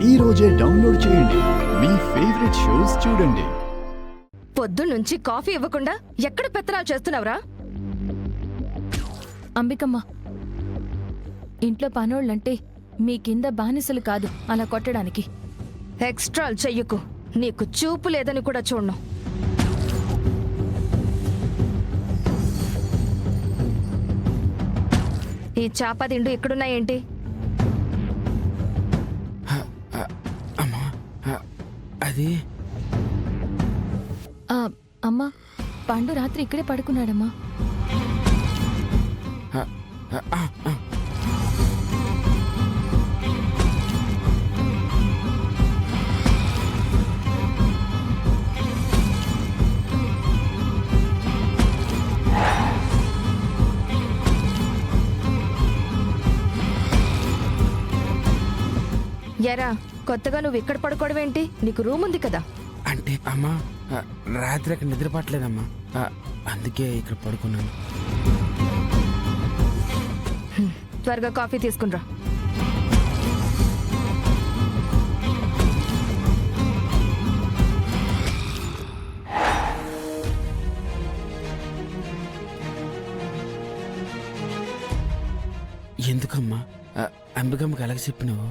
ఈ రోజే డౌన్లోడ్ చేయండి. మీ ఫేవరెట్ షోస్ చూడండి. పొద్దున్నుంచి కాఫీ ఇవ్వకుండా ఎక్కడ పెత్తనాలు చేస్తున్నావురా? అంబికమ్మ, ఇంట్లో పనోళ్ళంటే మీ కింద బానిసలు కాదు అలా కొట్టడానికి. ఎక్స్ట్రాలు చెయ్యకు. నీకు చూపు లేదని కూడా చూడను. ఈ చాపదిండు ఇక్కడున్నాయేంటి? అమ్మా, అది అమ్మా, పండు రాత్రి ఇక్కడే పడుకున్నాడమ్మా. ఎరా, కొత్తగా నువ్వు ఇక్కడ పడుకోవడం ఏంటి? నీకు రూమ్ ఉంది కదా. అంటే అమ్మా, రాత్రి అక్కడ నిద్ర పట్టలేదమ్మా, అందుకే ఇక్కడ పడుకున్నాను. త్వరగా కాఫీ తీసుకునిరా. ఎందుకమ్మా అంబికమ్మకి అలాగ చెప్పినావు?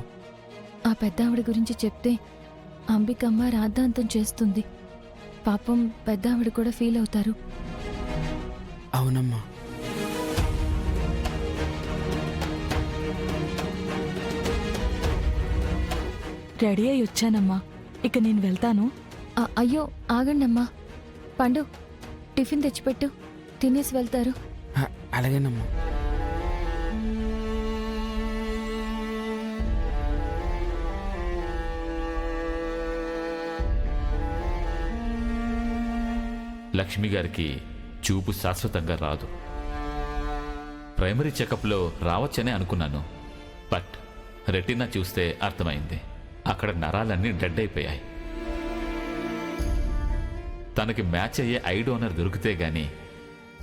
ఆ పెద్దావిడ గురించి చెప్తే అంబికమ్మ రాద్ధాంతం చేస్తుంది. పాపం పెద్దావిడ కూడా ఫీల్ అవుతారు. అవునమ్మా. రెడీ అయి వచ్చానమ్మా, ఇక నేను వెళ్తాను. అయ్యో ఆగండమ్మా. పండు, టిఫిన్ తెచ్చిపెట్టు, తినేసి వెళ్తారు. అలాగేనమ్మా. లక్ష్మి గారికి చూపు శాశ్వతంగా రాదు. ప్రైమరీ చెకప్లో రావచ్చనే అనుకున్నాను. బట్ రెటీనా చూస్తే అర్థమైంది, అక్కడ నరాలన్నీ డెడ్ అయిపోయాయి. తనకి మ్యాచ్ అయ్యే ఐ డోనర్ దొరికితే గాని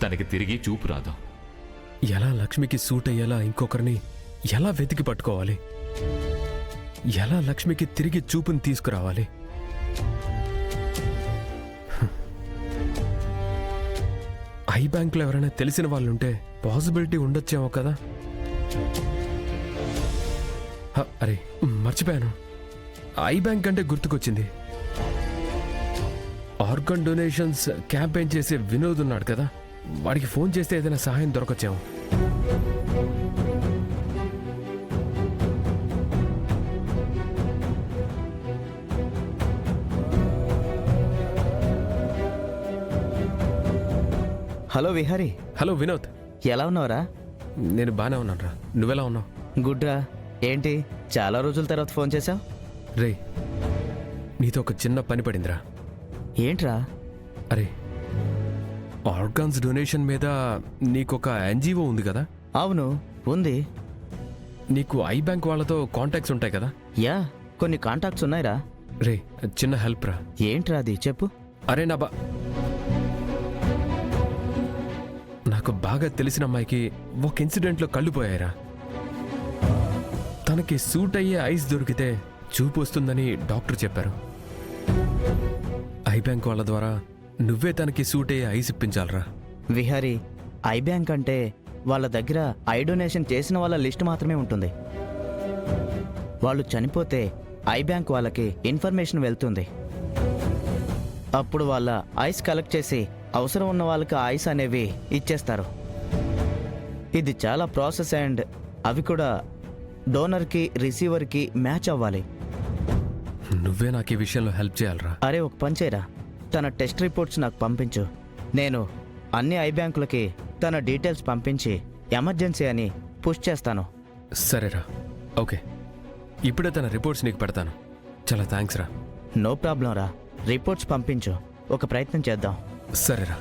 తనకి తిరిగి చూపు రాదు. ఎలా లక్ష్మికి సూట్ అయ్యేలా ఇంకొకరిని ఎలా వెతికి పట్టుకోవాలి? ఎలా లక్ష్మికి తిరిగి చూపుని తీసుకురావాలి? ఐ బ్యాంకులో ఎవరైనా తెలిసిన వాళ్ళుంటే పాసిబిలిటీ ఉండొచ్చేమో కదా. అరే మర్చిపోయాను, ఐ బ్యాంక్ అంటే గుర్తుకొచ్చింది. ఆర్గన్ డొనేషన్స్ క్యాంపెయిన్ చేసే వినోద్ ఉన్నాడు కదా, వాడికి ఫోన్ చేస్తే ఏదైనా సహాయం దొరకొచ్చేమో. హలో విహారీ. హలో వినోద్, ఎలా ఉన్నావురా? నేను బాగానే ఉన్నాను రా. నువ్వెలా ఉన్నావు? గుడ్ రా. ఏంటి చాలా రోజుల తర్వాత ఫోన్ చేసావు? రే, నీతో ఒక చిన్న పని పడిందిరా. ఏంట్రా? అరే, ఆర్గాన్స్ డొనేషన్ మీద నీకొక ఎన్జిఓ ఉంది కదా? అవును ఉంది. నీకు ఐ బ్యాంక్ వాళ్ళతో కాంటాక్ట్స్ ఉంటాయి కదా? యా, కొన్ని కాంటాక్ట్స్ ఉన్నాయిరా. రే, చిన్న హెల్ప్ రా. ఏంట్రా అది, చెప్పు. అరే నాకు బాగా తెలిసిన అమ్మాయికి ఒక ఇన్సిడెంట్లో కళ్ళు పోయారా. తనకి సూట్ అయ్యే ఐస్ దొరికితే చూపు వస్తుందని డాక్టర్ చెప్పారు. ఐ బ్యాంక్ వాళ్ళ ద్వారా నువ్వే తనకి సూట్ అయ్యే ఐస్ ఇప్పించాలరా. విహారీ, ఐ బ్యాంక్ అంటే వాళ్ళ దగ్గర ఐ డొనేషన్ చేసిన వాళ్ళ లిస్ట్ మాత్రమే ఉంటుంది. వాళ్ళు చనిపోతే ఐ బ్యాంక్ వాళ్ళకి ఇన్ఫర్మేషన్ వెళ్తుంది. అప్పుడు వాళ్ళ ఐస్ కలెక్ట్ చేసి అవసరం ఉన్న వాళ్ళకి ఐస్ అనేవి ఇచ్చేస్తారు. ఇది చాలా ప్రాసెస్ అండ్ అవి కూడా డోనర్కి రిసీవర్కి మ్యాచ్ అవ్వాలి. నువ్వే నాకు ఈ విషయంలో హెల్ప్ చేయాలరా. అరే ఒక పని చేయరా, తన టెస్ట్ రిపోర్ట్స్ నాకు పంపించు. నేను అన్ని ఐ బ్యాంకులకి తన డీటెయిల్స్ పంపించి ఎమర్జెన్సీ అని పుష్ చేస్తాను. సరేరా, ఓకే. ఇప్పుడే తన రిపోర్ట్స్ నీకు పెడతాను. చాలా థ్యాంక్స్ రా. నో ప్రాబ్లం రా, రిపోర్ట్స్ పంపించు, ఒక ప్రయత్నం చేద్దాం. సరేరా.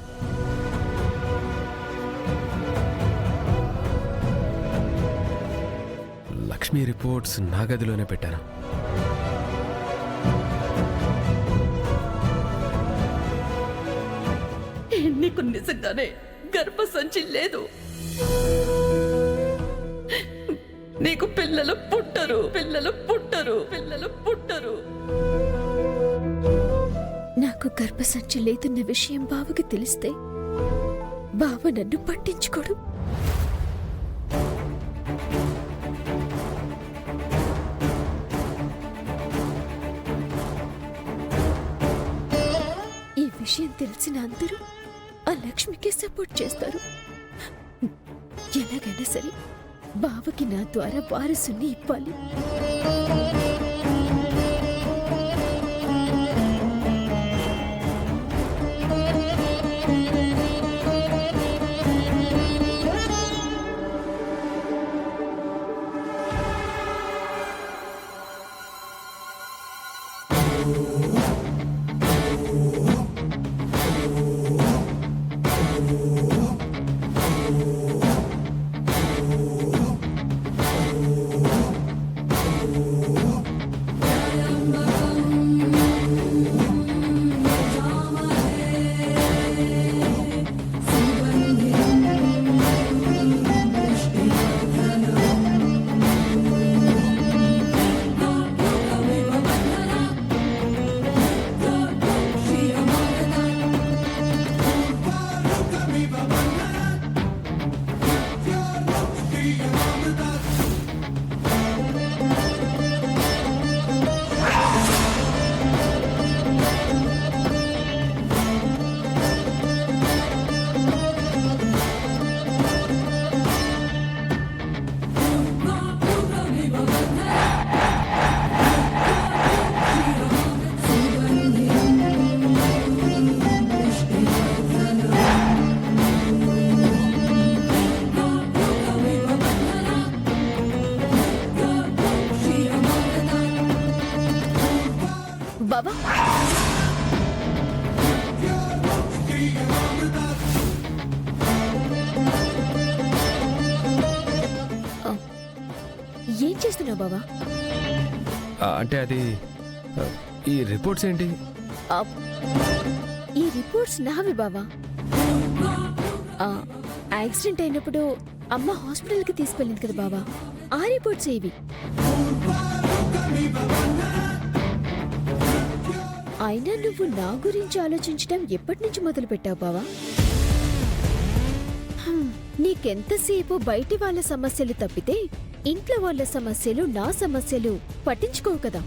లక్ష్మి రిపోర్ట్స్ నా గదిలోనే పెట్టాను. నీకు నిజంగానే గర్భసంచి లేదు. నీకు పిల్లలు పుట్టరు, పిల్లలు పుట్టరు, పిల్లలు పుట్టరు. నాకు గర్భసంచి లేదన్న విషయం బావకి తెలిస్తే బావ నన్ను పట్టించుకోడు. ఈ విషయం తెలిసిన అందరూ ఆ లక్ష్మికే సపోర్ట్ చేస్తారు. ఎలాగైనా సరే బావకి నా ద్వారా వారసుని ఇవ్వాలి. బావా, ఏం చేస్తున్నావు బావా? అంటే అది ఈ రిపోర్ట్స్ ఏంటి? ఈ రిపోర్ట్స్ నావి బావా. యాక్సిడెంట్ అయినప్పుడు అమ్మ హాస్పిటల్కి తీసుకెళ్ళింది కదా బావా, ఆ రిపోర్ట్స్ ఇవి. అయినా నువ్వు నా గురించి ఆలోచించడం ఎప్పటి నుంచి మొదలు పెట్టావు బావా? నీకెంతసేపు బయటి వాళ్ళ సమస్యలు తప్పితే ఇంట్లో వాళ్ళ సమస్యలు, నా సమస్యలు పట్టించుకోవు కదా.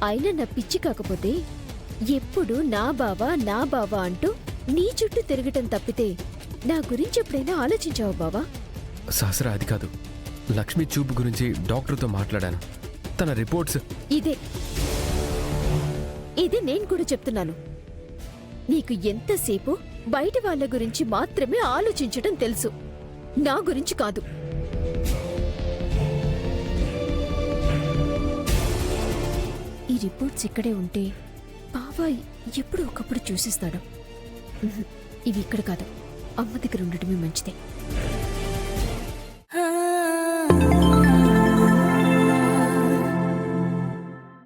అయినా నా పిచ్చి కాకపోతే ఎప్పుడు నా బావా అంటూ నీ చుట్టూ తిరగటం తప్పితే నా గురించి ఎప్పుడైనా ఆలోచించావు బావా? సహస్రా, అది కాదు. లక్ష్మి చూపు గురించి డాక్టర్తో మాట్లాడాను. తన రిపోర్ట్స్ ఇదే నేను కూడా చెప్తున్నాను. నీకు ఎంతసేపు బయట వాళ్ళ గురించి మాత్రమే ఆలోచించడం తెలుసు, నా గురించి కాదు. ఈ రిపోర్ట్స్ ఇక్కడే ఉంటే బావా ఎప్పుడు ఒకప్పుడు చూసిస్తాడు. ఇవి ఇక్కడ కాదు, అమ్మ దగ్గర ఉండటమే మంచిదే.